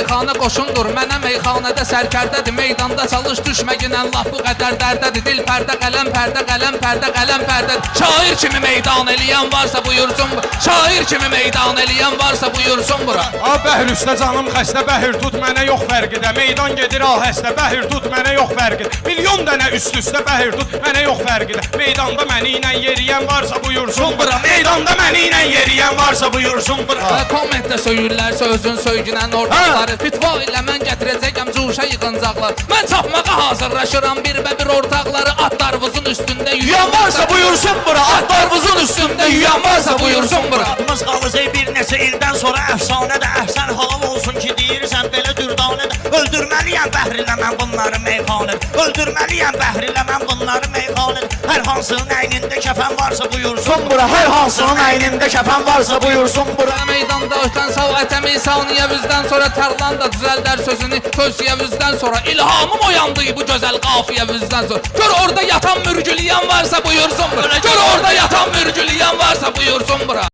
meyxana qoşundur, mənə meyxanədə sərkərdədir. Meydanda çalış düşməginən laf bu qədər dərdədir. Dil pərdə, qələm pərdə, qələm pərdə, qələm pərdədir. Şair kimi meydan eləyən varsa buyursun. Şair kimi meydan eləyən varsa buyursun bura. A bəhr üstə canım xəstə, bəhr tut mənə yox fərqidə. Meydan gedir ahəstə, bəhr tut mənə yox fərqidə. Milyon dənə üst-üstə bəhr tut mənə yox fərqidə. Meydanda məni ilə yeriyən varsa buyursun bura. Meydanda məni ilə yeriyən varsa buyursun bura. Kommentdə söyürlər sözün söygünən ortaqları. Fitva ilə mən gətirəcəkəm cuşa yığıncaqlar. Mən çapmağa hazırlaşıram bir və bir ortaqları. Atlarımızın üstündə yüyən varsa buyursun bura. Atlarımızın üstündə yüyən varsa buyursun bura. Adımız qalacaq bir neçə ildən sonra əfsanədə. Əhsən halal olsun ki deyirsən belə dürdanədə. Öldürməliyəm bəhrilə mən bunları meyxanədə. Öldürməliyəm bəhrilə mən bunları meyxanədə. Hər hansının əynində kəfən varsa buyursun bura. Hər hansının əynində kəfən varsa buyursun bura. Meydanda ötən sağ ətəmi saniyəvizdən sonra tərlan da düzəldər sözünü tövsiyəvizdən sonra. İlhamım oyandı bu gözəl qafiyəvizdən sonra. Gör orada yatan mürgüləyən varsa buyursun bura. Gör orada yatan mürgüləyən varsa buyursun bura.